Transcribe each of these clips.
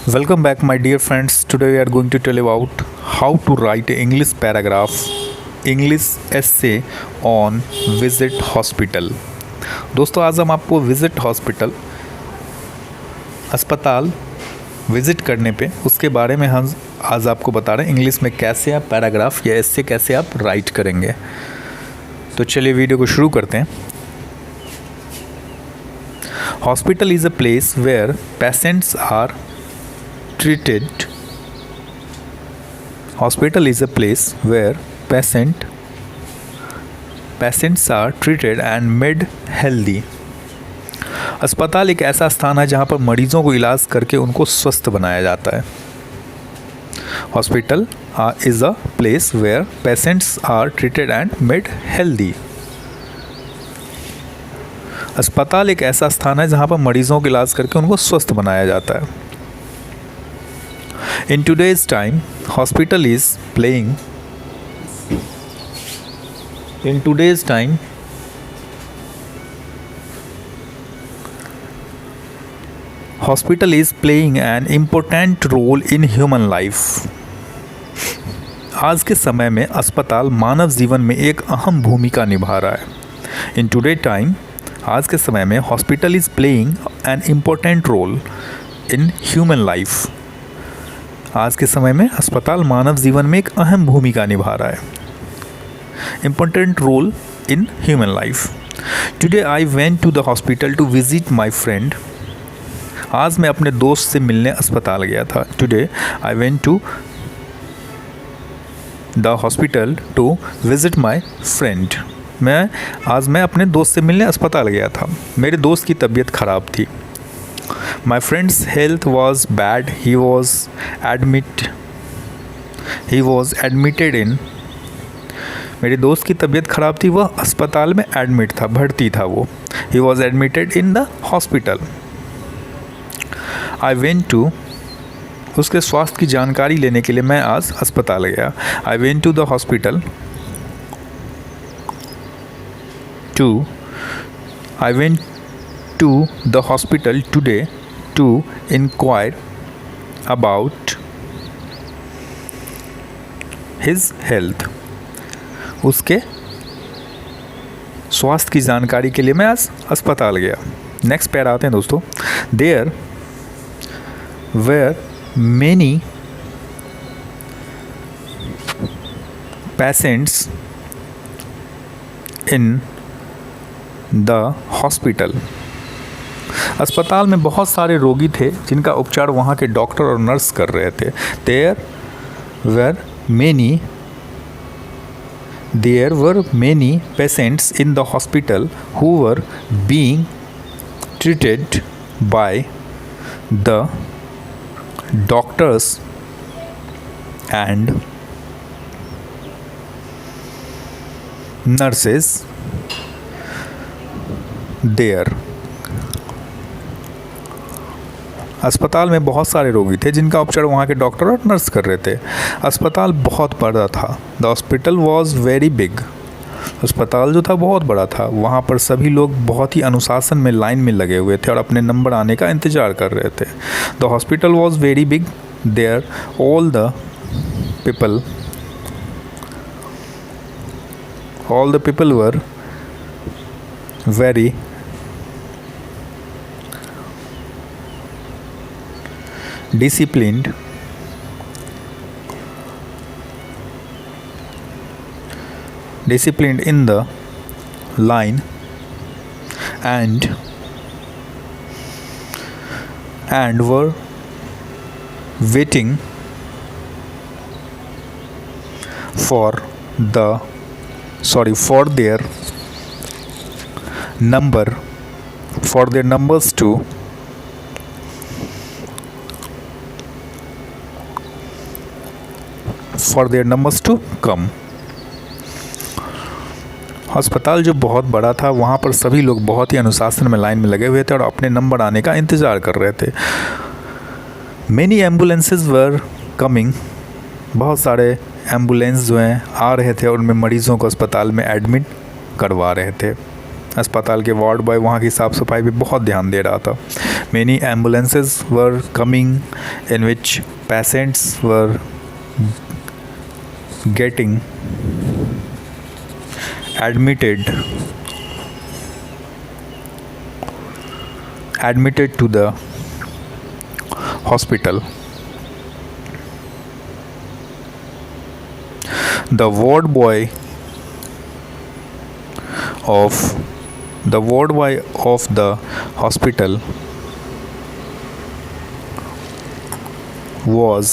Welcome back, my dear friends. Today we are going to tell about how to write an English paragraph, English essay on visit hospital. दोस्तों आज हम आपको visit hospital अस्पताल visit करने पे उसके बारे में हम आज आपको बता रहे हैं इंग्लिश में कैसे आप पैराग्राफ या एस्से कैसे आप राइट करेंगे। तो चलिए वीडियो को शुरू करते हैं। Hospital is a place where patients are treated. Hospital is a place where patients are treated and made healthy. अस्पताल एक ऐसा स्थान है जहाँ पर मरीजों को इलाज करके उनको स्वस्थ बनाया जाता है। Hospital is a place where patients are treated and made healthy. अस्पताल एक ऐसा स्थान है जहाँ पर मरीजों का इलाज करके उनको स्वस्थ बनाया जाता है। In today's time, hospital is playing an important role in human life. आज के समय में अस्पताल मानव जीवन में एक अहम भूमिका निभा रहा है। In today's time, आज के समय में hospital is playing an important role in human life. आज के समय में अस्पताल मानव जीवन में एक अहम भूमिका निभा रहा है। Important role in human life. Today I went to the hospital to visit my friend. आज मैं अपने दोस्त से मिलने अस्पताल गया था। Today I went to the hospital to visit my friend. आज मैं अपने दोस्त से मिलने अस्पताल गया था। मेरे दोस्त की तबीयत ख़राब थी। My friend's health was bad. He was admitted in. मेरे दोस्त की तबीयत ख़राब थी, वह अस्पताल में एडमिट था, भर्ती था वो। He was admitted in the hospital. I went to. उसके स्वास्थ्य की जानकारी लेने के लिए मैं आज अस्पताल गया। I went to the hospital today to inquire about his health. उसके स्वास्थ्य की जानकारी के लिए मैं आज अस्पताल गया। नेक्स्ट पैर आते हैं दोस्तों। There were many patients in the hospital. अस्पताल में बहुत सारे रोगी थे जिनका उपचार वहाँ के डॉक्टर और नर्स कर रहे थे। There were many patients in the hospital who were being treated by the doctors and nurses there. अस्पताल में बहुत सारे रोगी थे जिनका उपचार वहाँ के डॉक्टर और नर्स कर रहे थे। अस्पताल बहुत बड़ा था। The hospital was very big. अस्पताल जो था बहुत बड़ा था। वहाँ पर सभी लोग बहुत ही अनुशासन में लाइन में लगे हुए थे और अपने नंबर आने का इंतज़ार कर रहे थे। The hospital was very big. There all the people were very disciplined in the line and were waiting for their numbers to come. अस्पताल जो बहुत बड़ा था वहाँ पर सभी लोग बहुत ही अनुशासन में लाइन में लगे हुए थे और अपने नंबर आने का इंतज़ार कर रहे थे। Many ambulances were coming. बहुत सारे एम्बुलेंस जो हैं आ रहे थे और उनमें मरीज़ों को अस्पताल में एडमिट करवा रहे थे। अस्पताल के वार्ड बॉय वहाँ की साफ़ सफाई पे बहुत ध्यान दे रहा था। Many ambulances were coming in which patients were getting admitted to the hospital. The ward boy of the hospital was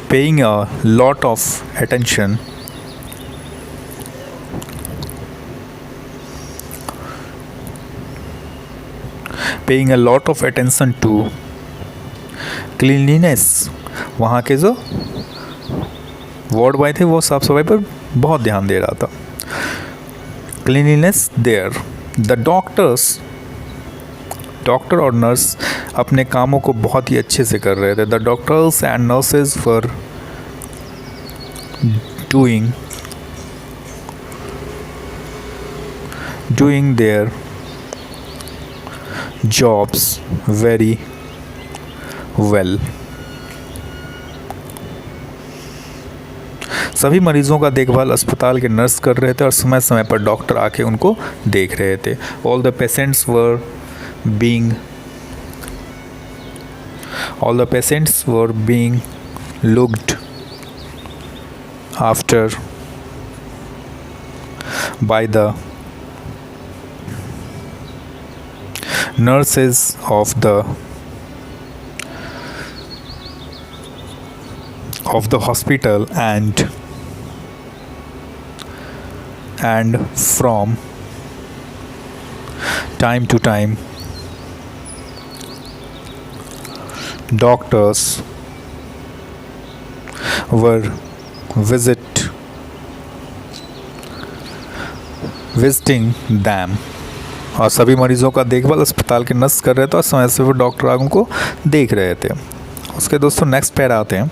paying a lot of attention to cleanliness. वहाँ के जो वार्ड बॉय थे वो साफ सफाई पर बहुत ध्यान दे रहा था. Cleanliness there. द डॉक्टर और नर्स अपने कामों को बहुत ही अच्छे से कर रहे थे. The doctors and nurses were doing their jobs very well. सभी मरीजों का देखभाल अस्पताल के नर्स कर रहे थे और समय समय पर डॉक्टर आके उनको देख रहे थे. All the patients were being looked after by the nurses of the hospital, and from time to time doctors were visiting them. और सभी मरीजों का देखभाल अस्पताल के नर्स कर रहे थे और समय से वो डॉक्टर आगे उनको देख रहे थे. उसके दोस्तों नेक्स्ट पैरा आते हैं.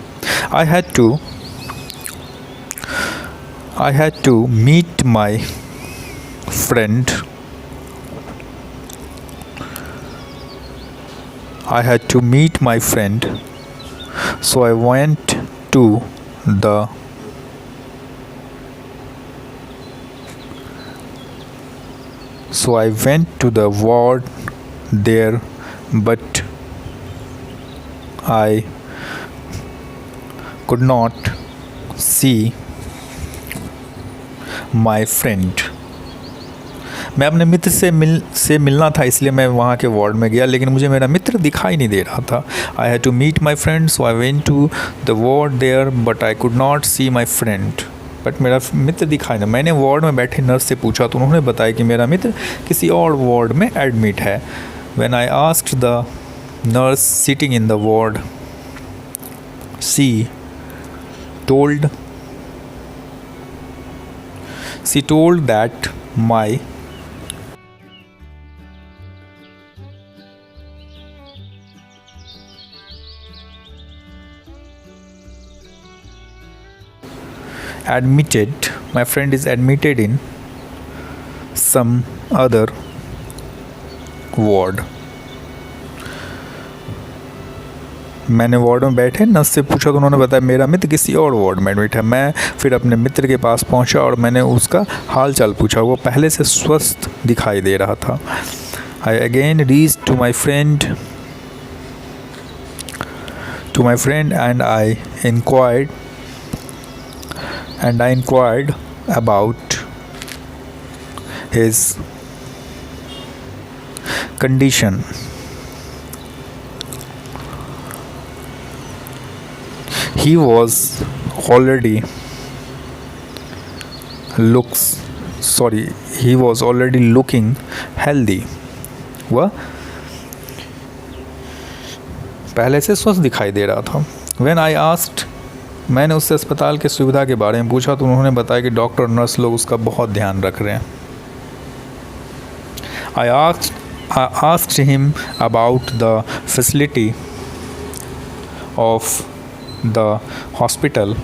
I had to meet my friend. So I went to the ward there, but I could not see my friend. मैं अपने मित्र से मिलना था इसलिए मैं वहाँ के वार्ड में गया, लेकिन मुझे मेरा मित्र दिखाई नहीं दे रहा था. I had to meet my friend, so I went to the ward there, but I could not see my friend. But मेरा मित्र दिखाई नहीं. मैंने वार्ड में बैठे नर्स से पूछा तो उन्होंने बताया कि मेरा मित्र किसी और वार्ड में एडमिट है. When I asked the nurse sitting in the ward, she told that my friend is admitted in some other ward. मैंने वार्ड में बैठे नर्स से पूछा तो उन्होंने बताया मेरा मित्र किसी और वार्ड में एडमिट है. मैं फिर अपने मित्र के पास पहुंचा और मैंने उसका हाल चाल पूछा. वो पहले से स्वस्थ दिखाई दे रहा था. I again reached to my friend and I inquired about his condition. He was already looking healthy. वह पहले से स्वस्थ दिखाई दे रहा था. When I asked, मैंने उससे अस्पताल की सुविधा के बारे में पूछा तो उन्होंने बताया कि डॉक्टर और नर्स लोग उसका बहुत ध्यान रख रहे हैं. I asked him about the facility of the hospital.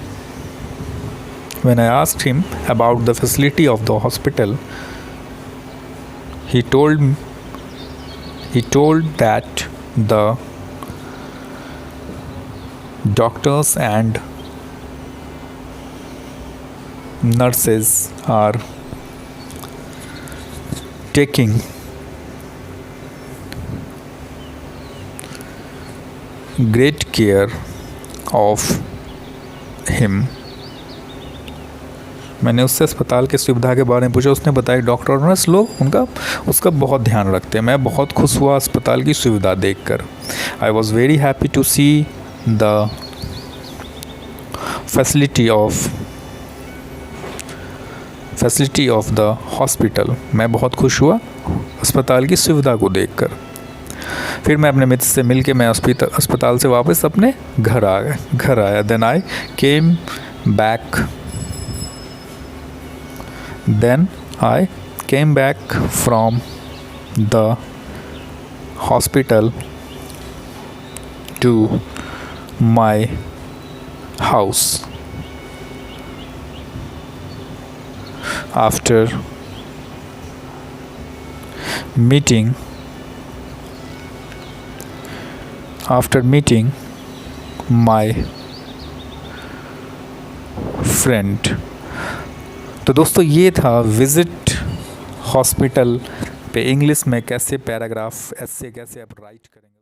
When I asked him about the facility of the hospital, he told He told that the doctors and nurses are taking great care of him. मैंने उससे अस्पताल की सुविधा के बारे में पूछा. उसने बताया डॉक्टर और नर्स लोग उसका बहुत ध्यान रखते हैं. मैं बहुत खुश हुआ अस्पताल की सुविधा देखकर. I was very happy to see the facility of the hospital. मैं बहुत खुश हुआ अस्पताल की सुविधा को देखकर. फिर मैं अपने मित्र से मिल के मैं अस्पताल से वापस अपने घर आया. Then I came back from the hospital to my house after meeting my friend. तो दोस्तों ये था विज़िट हॉस्पिटल पे इंग्लिश में कैसे पैराग्राफ ऐसे कैसे आप राइट करेंगे.